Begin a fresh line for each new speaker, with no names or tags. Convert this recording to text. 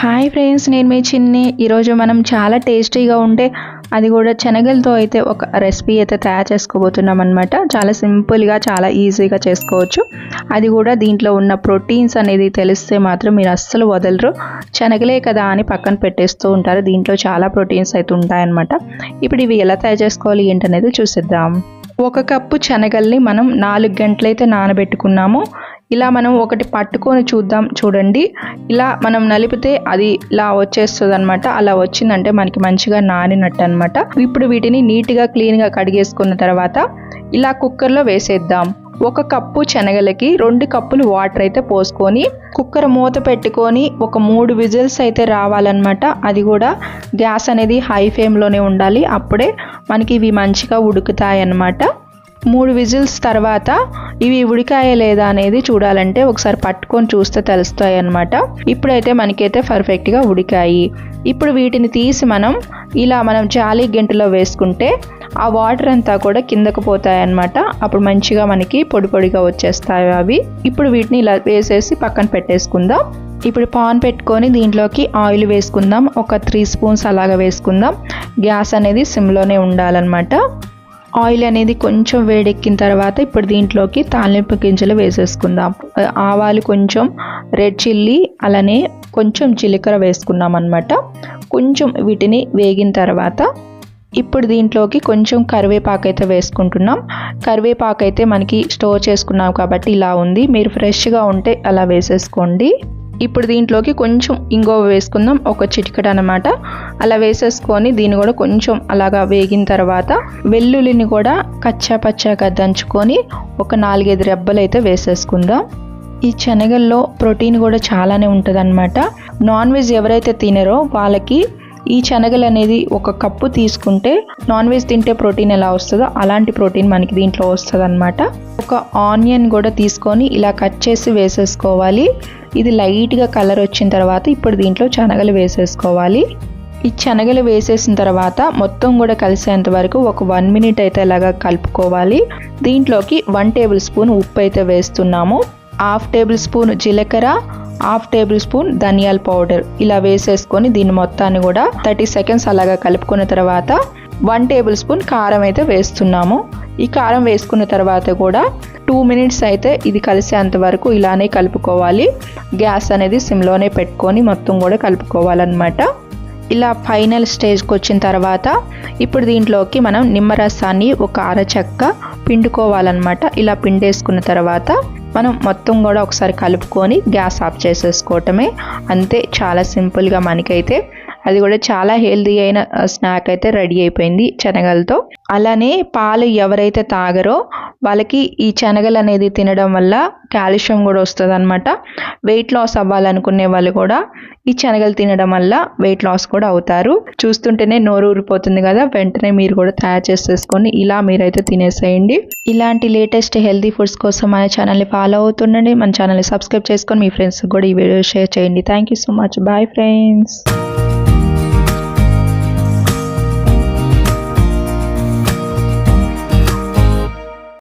Hi friends, నేను మీ చిన్ని. ఈరోజు మనం చాలా టేస్టీగా ఉంటే అది కూడా శనగలతో అయితే ఒక రెసిపీ అయితే తయారు చేసుకోబోతున్నాం అనమాట. చాలా సింపుల్గా, చాలా ఈజీగా చేసుకోవచ్చు. అది కూడా దీంట్లో ఉన్న ప్రోటీన్స్ అనేది తెలిస్తే మాత్రం మీరు అస్సలు వదలరు. శనగలే కదా అని పక్కన పెట్టేస్తూ ఉంటారు. దీంట్లో చాలా ప్రోటీన్స్ అయితే ఉంటాయన్నమాట. ఇప్పుడు ఇవి ఎలా తయారు చేసుకోవాలి ఏంటనేది చూసిద్దాం. 1 కప్పు శనగల్ని మనం 4 గంటలైతే నానబెట్టుకున్నాము. ఇలా మనం ఒకటి పట్టుకొని చూడండి. ఇలా మనం నలిపితే అది ఇలా వచ్చేస్తుంది అనమాట. అలా వచ్చిందంటే మనకి మంచిగా నానినట్టు అనమాట. ఇప్పుడు వీటిని నీట్గా క్లీన్గా కడిగేసుకున్న తర్వాత ఇలా కుక్కర్లో వేసేద్దాం. 1 కప్పు శనగలకి 2 కప్పులు వాటర్ అయితే పోసుకొని కుక్కర్ మూత పెట్టుకొని ఒక 3 విజిల్స్ అయితే రావాలన్నమాట. అది కూడా గ్యాస్ అనేది హై ఫ్లేమ్లోనే ఉండాలి. అప్పుడే మనకి ఇవి మంచిగా ఉడుకుతాయి అన్నమాట. 3 విజిల్స్ తర్వాత ఇవి ఉడికాయా లేదా అనేది చూడాలంటే ఒకసారి పట్టుకొని చూస్తే తెలుస్తాయి అన్నమాట. ఇప్పుడైతే మనకైతే పర్ఫెక్ట్గా ఉడికాయి. ఇప్పుడు వీటిని తీసి మనం జాలి గంటలో వేసుకుంటే ఆ వాటర్ అంతా కూడా కిందకు పోతాయి అన్నమాట. అప్పుడు మంచిగా మనకి పొడి పొడిగా వచ్చేస్తాయి అవి. ఇప్పుడు వీటిని ఇలా వేసేసి పక్కన పెట్టేసుకుందాం. ఇప్పుడు పాన్ పెట్టుకొని దీంట్లోకి ఆయిల్ వేసుకుందాం. ఒక 3 స్పూన్స్ అలాగా వేసుకుందాం. గ్యాస్ అనేది సిమ్లోనే ఉండాలన్నమాట. ఆయిల్ అనేది కొంచెం వేడెక్కిన తర్వాత ఇప్పుడు దీంట్లోకి తాలింపు గింజలు వేసేసుకుందాం. ఆవాలు, కొంచెం రెడ్ చిల్లీ, అలానే కొంచెం జీలకర్ర వేసుకున్నాం అన్నమాట. కొంచెం వీటిని వేగిన తర్వాత ఇప్పుడు దీంట్లోకి కొంచెం కరివేపాకు అయితే వేసుకుంటున్నాం. కరివేపాకు అయితే మనకి స్టోర్ చేసుకున్నాం కాబట్టి ఇలా ఉంది. మీరు ఫ్రెష్గా ఉంటే అలా వేసేసుకోండి. ఇప్పుడు దీంట్లోకి కొంచెం ఇంగువ వేసుకుందాం, ఒక చిటికెడు అనమాట. అలా వేసేసుకొని దీన్ని కూడా కొంచెం అలాగా వేగిన తర్వాత వెల్లుల్లిని కూడా కచ్చా పచ్చాగా దంచుకొని ఒక 4-5 రెబ్బలు అయితే వేసేసుకుందాం. ఈ శనగల్లో ప్రోటీన్ కూడా చాలానే ఉంటుంది అనమాట. నాన్ వెజ్ ఎవరైతే తినరో వాళ్ళకి ఈ శనగలు అనేది 1 కప్పు తీసుకుంటే నాన్ వెజ్ తింటే ప్రోటీన్ ఎలా వస్తుందో అలాంటి ప్రోటీన్ మనకి దీంట్లో వస్తుంది అనమాట. ఒక ఆనియన్ కూడా తీసుకొని ఇలా కట్ చేసి వేసేసుకోవాలి. ఇది లైట్గా కలర్ వచ్చిన తర్వాత ఇప్పుడు దీంట్లో శనగలు వేసేసుకోవాలి. ఈ శనగలు వేసేసిన తర్వాత మొత్తం కూడా కలిసేంత వరకు ఒక 1 మినిట్ అయితే ఇలాగా కలుపుకోవాలి. దీంట్లోకి 1 టేబుల్ స్పూన్ ఉప్పు అయితే వేస్తున్నాము. 1/2 టేబుల్ స్పూన్ జీలకర్ర, 1/2 టేబుల్ స్పూన్ ధనియాల పౌడర్ ఇలా వేసేసుకొని దీన్ని మొత్తాన్ని కూడా 30 సెకండ్స్ అలాగా కలుపుకున్న తర్వాత 1 టేబుల్ స్పూన్ కారం అయితే వేస్తున్నాము. ఈ కారం వేసుకున్న తర్వాత కూడా 2 మినిట్స్ అయితే ఇది కలిసేంత వరకు ఇలానే కలుపుకోవాలి. గ్యాస్ అనేది సిమ్లోనే పెట్టుకొని మొత్తం కూడా కలుపుకోవాలన్నమాట. ఇలా ఫైనల్ స్టేజ్కి వచ్చిన తర్వాత ఇప్పుడు దీంట్లోకి మనం నిమ్మరసాన్ని ఒక అరచెక్క పిండుకోవాలన్నమాట. ఇలా పిండేసుకున్న తర్వాత మనం మొత్తం కూడా ఒకసారి కలుపుకొని గ్యాస్ ఆఫ్ చేసేసుకోవటమే. అంతే, చాలా సింపుల్గా మనకైతే అది కూడా చాలా హెల్తీ అయిన స్నాక్ అయితే రెడీ అయిపోయింది శనగలతో. అలానే పాలు ఎవరైతే తాగరో వాళ్ళకి ఈ శనగలు అనేది తినడం వల్ల కాల్షియం కూడా వస్తుంది అనమాట. వెయిట్ లాస్ అవ్వాలనుకునే వాళ్ళు కూడా ఈ శనగలు తినడం వల్ల వెయిట్ లాస్ కూడా అవుతారు. చూస్తుంటేనే నోరు ఊరిపోతుంది కదా. వెంటనే మీరు కూడా తయారు చేసేసుకొని ఇలా మీరైతే తినేసేయండి. ఇలాంటి లేటెస్ట్ హెల్తీ ఫుడ్స్ కోసం మన ఛానల్ని ఫాలో అవుతుండండి. మన ఛానల్ని సబ్స్క్రైబ్ చేసుకొని మీ ఫ్రెండ్స్ కూడా ఈ వీడియో షేర్ చేయండి. Thank you so much. Bye friends.